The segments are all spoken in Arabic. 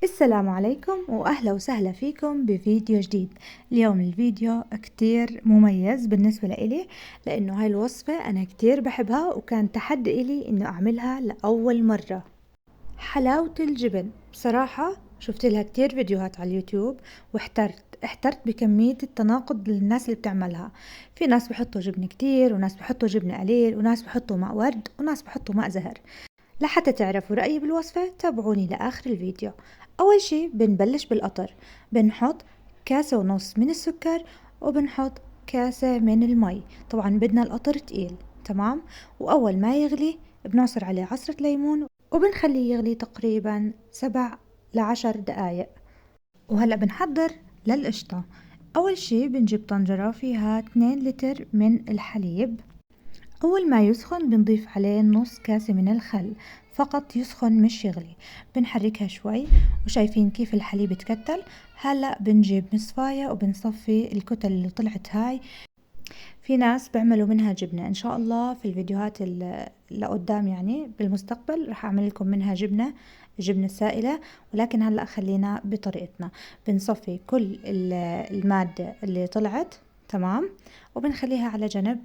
السلام عليكم وأهلا وسهلا فيكم بفيديو جديد. اليوم الفيديو كتير مميز بالنسبة لإلي لأنه هاي الوصفة أنا كتير بحبها وكان تحدي إلي إنه أعملها لأول مرة. حلاوة الجبن بصراحة شفت لها كتير فيديوهات على اليوتيوب واحترت بكمية التناقض للناس اللي بتعملها. في ناس بحطوا جبن كتير وناس بحطوا جبن قليل وناس بحطوا ماء ورد وناس بحطوا ماء زهر. لحتى تعرفوا رأيي بالوصفة تابعوني لآخر الفيديو. أول شي بنبلش بالقطر، بنحط كاسة ونص من السكر وبنحط كاسة من المي. طبعا بدنا القطر تقيل، تمام. وأول ما يغلي بنعصر عليه عصرة ليمون وبنخليه يغلي تقريبا 7 ل10 دقايق. وهلأ بنحضر للقشطة. أول شي بنجيب طنجرة فيها 2 لتر من الحليب. أول ما يسخن بنضيف عليه نص كاسة من الخل، فقط يسخن مش يغلي. بنحركها شوي وشايفين كيف الحليب تكتل. هلأ بنجيب مصفاية وبنصفي الكتل اللي طلعت هاي. في ناس بيعملوا منها جبنة، إن شاء الله في الفيديوهات اللي قدام يعني بالمستقبل رح أعمل لكم منها جبنة سائلة، ولكن هلأ خلينا بطريقتنا. بنصفي كل المادة اللي طلعت، تمام، وبنخليها على جنب.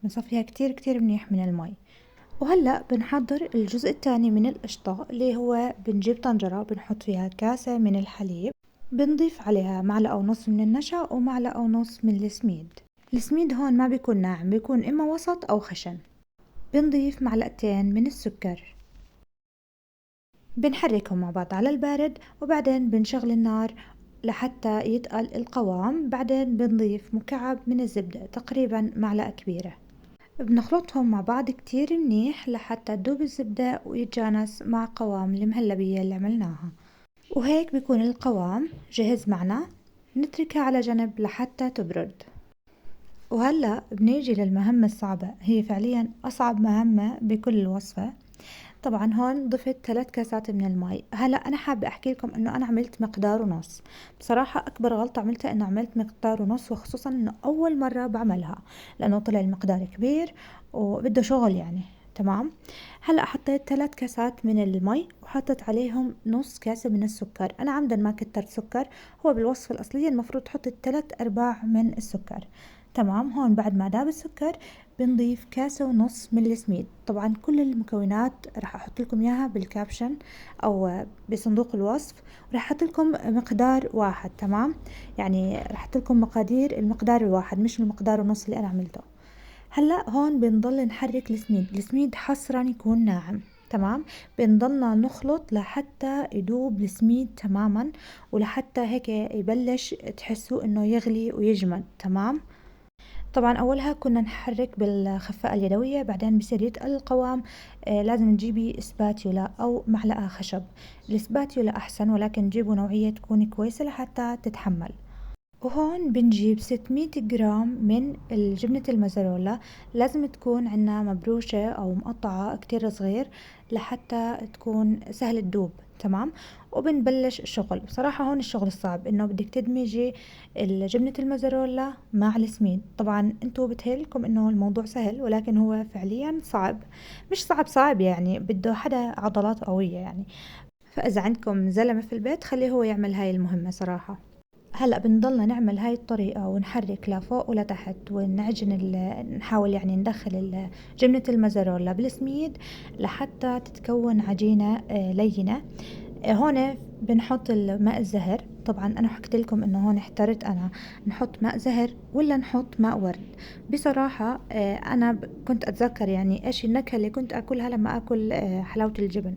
بنصفيها كتير كتير منيح من المي. وهلأ بنحضر الجزء الثاني من القشطة اللي هو بنجيب طنجرة بنحط فيها كاسة من الحليب، بنضيف عليها معلقة ونص من النشا ومعلقة ونص من السميد. السميد هون ما بيكون ناعم، بيكون إما وسط أو خشن. بنضيف معلقتين من السكر، بنحركهم مع بعض على البارد وبعدين بنشغل النار لحتى يتقل القوام. بعدين بنضيف مكعب من الزبدة تقريبا معلقة كبيرة. بنخلطهم مع بعض كتير منيح لحتى تدوب الزبدة ويتجانس مع قوام المهلبية اللي عملناها. وهيك بيكون القوام جاهز معنا. نتركها على جنب لحتى تبرد. وهلأ بنيجي للمهمة الصعبة، هي فعليا أصعب مهمة بكل الوصفة. طبعا هون ضفت 3 كاسات من المي. هلا انا حابة احكي لكم انه انا عملت مقدار ونص. بصراحة اكبر غلطة عملتها انه عملت مقدار ونص، وخصوصا انه اول مرة بعملها لانه طلع المقدار كبير وبده شغل يعني. تمام. هلا حطيت 3 كاسات من المي وحطيت عليهم نص كاسة من السكر. انا عمدا ما كترت سكر، هو بالوصفة الاصلية المفروض تحط 3/4 من السكر. تمام. هون بعد ما داب السكر بنضيف كاسة ونص من السميد. طبعا كل المكونات راح احط لكم اياها بالكابشن او بصندوق الوصف، وراح احط لكم مقدار واحد، تمام. يعني راح احط لكم مقادير المقدار الواحد مش المقدار ونص اللي انا عملته. هلا هون بنضل نحرك السميد حصرا يكون ناعم، تمام. بنضلنا نخلط لحتى يدوب السميد تماما، ولحتى هيك يبلش تحسوا انه يغلي ويجمد، تمام. طبعا أولها كنا نحرك بالخفاءة اليدوية، بعدين بصير يتقل القوام. لازم تجيبي اسباتيولا أو معلقة خشب. الاسباتيولا أحسن، ولكن جيبوا نوعية تكون كويسة لحتى تتحمل. وهون بنجيب 600 جرام من الجبنة الموزاريلا. لازم تكون عنا مبروشة أو مقطعة كتير صغير لحتى تكون سهل تدوب، تمام. وبنبلش الشغل. بصراحة هون الشغل الصعب إنه بدك تدمجي الجبنة الموزاريلا مع السمين. طبعا انتوا بتهيألكم إنه الموضوع سهل، ولكن هو فعليا صعب. مش صعب يعني، بده حدا عضلات قوية يعني. فإذا عندكم زلمة في البيت خليه هو يعمل هاي المهمة صراحة. هلأ بنضلنا نعمل هاي الطريقة ونحرك لفوق ولتحت ونعجن نحاول يعني ندخل جبنة الموزاريلا بالسميد لحتى تتكون عجينة لينة. هون بنحط الماء الزهر. طبعا انا حكيت لكم انه هون احترت انا نحط ماء زهر ولا نحط ماء ورد. بصراحة انا كنت اتذكر يعني ايش النكهة اللي كنت اكلها لما اكل حلاوة الجبن.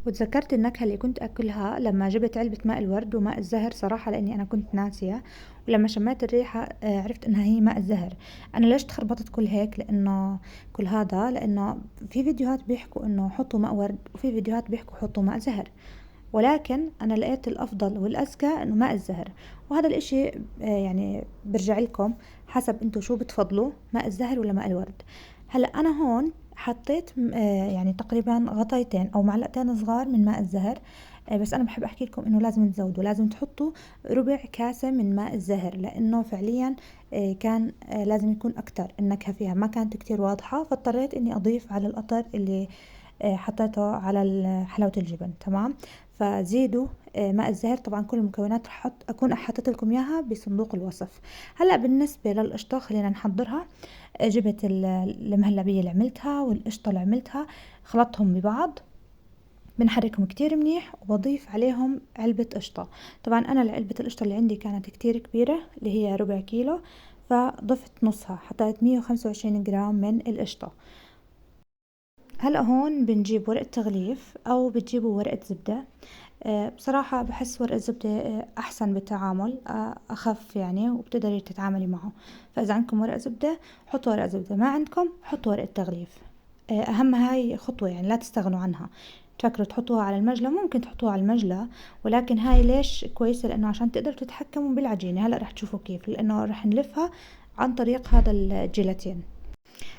وتذكرت النكهة اللي كنت أكلها لما جبت علبة ماء الورد وماء الزهر صراحة، لأني أنا كنت ناسية. ولما شميت الريحة عرفت إنها هي ماء الزهر. أنا ليش تخربطت كل هيك؟ لأنه كل هذا لأنه في فيديوهات بيحكوا إنه حطوا ماء ورد وفي فيديوهات بيحكوا حطوا ماء زهر، ولكن أنا لقيت الأفضل والأزكى إنه ماء الزهر. وهذا الإشي يعني برجع لكم حسب أنتوا شو بتفضلوا، ماء الزهر ولا ماء الورد. هلأ أنا هون حطيت يعني تقريبا غطيتين أو معلقتين صغار من ماء الزهر. بس أنا بحب أحكي لكم إنه لازم تزودوا، لازم تحطوا ربع كاسة من ماء الزهر، لأنه فعليا كان لازم يكون أكتر. النكهة فيها ما كانت كتير واضحة، فاضطريت إني أضيف على القطر اللي حطيته على حلاوة الجبن، تمام. فزيدوا ماء الزهر. طبعا كل المكونات رح اكون حاطت لكم اياها بصندوق الوصف. هلا بالنسبه للقشطه خلينا نحضرها. جبت المهلبيه اللي عملتها والقشطه اللي عملتها، خلطتهم ببعض، بنحركهم كتير منيح وبضيف عليهم علبة قشطة. طبعا أنا علبة القشطة اللي عندي كانت كتير كبيرة اللي هي ربع كيلو، فضفت نصها، حطيت 125 جرام من القشطة. هلأ هون بنجيب ورقة تغليف أو بتجيبوا ورقة زبدة. بصراحة بحس ورقة الزبدة أحسن بالتعامل، أخف يعني، وبتقدري تتعاملي معه. فإذا عندكم ورقة زبدة حطوا ورقة زبدة، ما عندكم حطوا ورقة تغليف. أهم هاي خطوة يعني لا تستغنوا عنها. تفكروا تحطوها على المجلة، ممكن تحطوها على المجلة، ولكن هاي ليش كويسة؟ لأنه عشان تقدروا تتحكموا بالعجينة. هلأ رح تشوفوا كيف، لأنه رح نلفها عن طريق هذا الجيلاتين.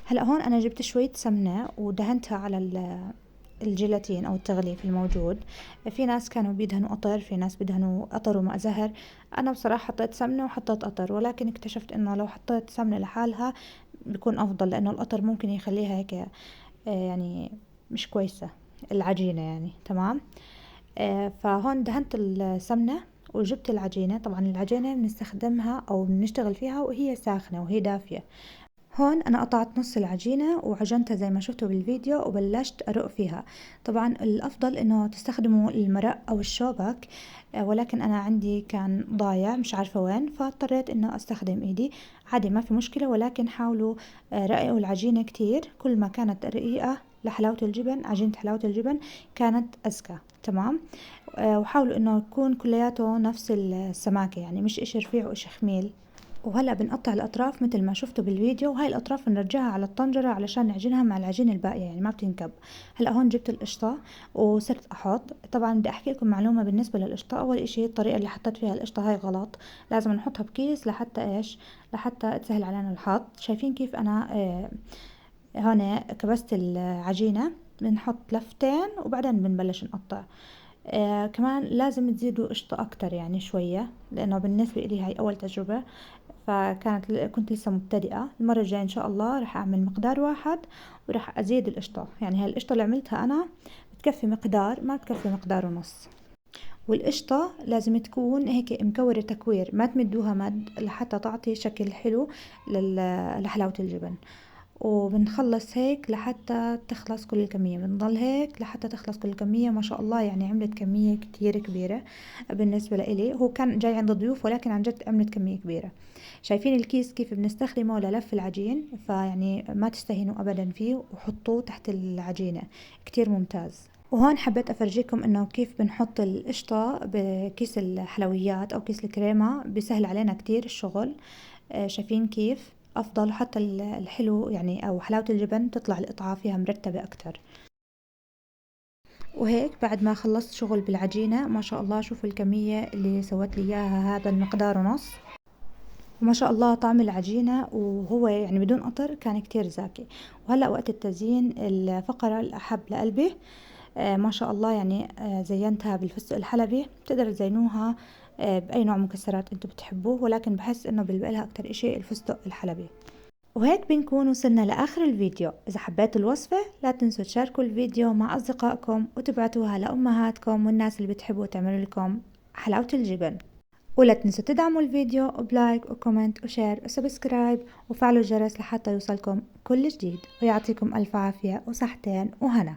هلأ هون أنا جبت شوية سمنة ودهنتها على الجيلاتين أو التغليف الموجود. في ناس كانوا بيدهنوا قطر، في ناس بيدهنوا قطر وماء زهر. أنا بصراحة حطيت سمنة وحطيت قطر، ولكن اكتشفت إنه لو حطيت سمنة لحالها بيكون أفضل، لأنه القطر ممكن يخليها هيك يعني مش كويسة العجينة يعني. تمام. فهون دهنت السمنة وجبت العجينة. طبعا العجينة بنستخدمها أو بنشتغل فيها وهي ساخنة وهي دافية. هون أنا قطعت نص العجينة وعجنتها زي ما شفتوا بالفيديو وبلشت أرق فيها. طبعا الأفضل إنه تستخدموا المرق أو الشوبك، ولكن أنا عندي كان ضايع مش عارفة وين، فاضطريت إنه أستخدم إيدي. عادي ما في مشكلة، ولكن حاولوا رققوا العجينة كتير. كل ما كانت رقيقة لحلاوة الجبن، عجينة حلاوة الجبن كانت أذكى. تمام. وحاولوا إنه يكون كلياته نفس السماكة، يعني مش إشي رفيع وإشي خميل. وهلا بنقطع الاطراف مثل ما شفتوا بالفيديو، وهاي الاطراف بنرجعها على الطنجرة علشان نعجنها مع العجينة الباقية، يعني ما بتنكب. هلا هون جبت القشطة وصرت احط. طبعا بدي احكي لكم معلومة بالنسبة للقشطة. اول اشي الطريقة اللي حطيت فيها القشطة هاي غلط، لازم نحطها بكيس لحتى ايش؟ لحتى تسهل علينا الحط. شايفين كيف انا هون كبست العجينة؟ بنحط لفتين وبعدين بنبلش نقطع. كمان لازم تزيدوا قشطة أكتر يعني شوية، لأنه بالنسبة لي هاي أول تجربة، كنت لسه مبتدئة. المرة الجاية إن شاء الله رح أعمل مقدار واحد ورح أزيد القشطة. يعني هاي القشطة اللي عملتها أنا بتكفي مقدار، ما بتكفي مقدار ونص. والقشطة لازم تكون هيك مكورة تكوير، ما تمدوها مد لحتى تعطي شكل حلو لحلاوة الجبن. وبنخلص هيك لحتى تخلص كل الكمية، بنضل هيك لحتى تخلص كل الكمية. ما شاء الله يعني عملت كمية كتير كبيرة بالنسبة لإلي. هو كان جاي عند ضيوف، ولكن عن جد عملت كمية كبيرة. شايفين الكيس كيف بنستخدمه للف العجين؟ فيعني ما تستهينوا أبدا فيه، وحطوه تحت العجينة، كتير ممتاز. وهون حبيت أفرجيكم إنه كيف بنحط القشطة بكيس الحلويات أو كيس الكريمة، بيسهل علينا كتير الشغل. شايفين كيف أفضل؟ حتى الحلو يعني أو حلاوة الجبن تطلع القطعة فيها مرتبة أكتر. وهيك بعد ما خلصت شغل بالعجينة، ما شاء الله شوفوا الكمية اللي سوت لي إياها، هذا المقدار ونص. وما شاء الله طعم العجينة وهو يعني بدون قطر كان كتير زاكي. وهلأ وقت التزيين، الفقرة الأحب لقلبي ما شاء الله يعني زينتها بالفستق الحلبي. بتقدروا تزينوها بأي نوع مكسرات انتوا بتحبوه، ولكن بحس انه بيلبقلها اكتر اشي الفستق الحلبي. وهيك بنكون وصلنا لآخر الفيديو. إذا حبيتوا الوصفة لا تنسوا تشاركوا الفيديو مع أصدقائكم وتبعتوها لأمهاتكم والناس اللي بتحبوا تعملوا لكم حلاوة الجبن. ولا تنسوا تدعموا الفيديو بلايك وكومنت وشير وسبسكرايب وفعلوا الجرس لحتى يوصلكم كل جديد. ويعطيكم ألف عافية وصحتين وهنا.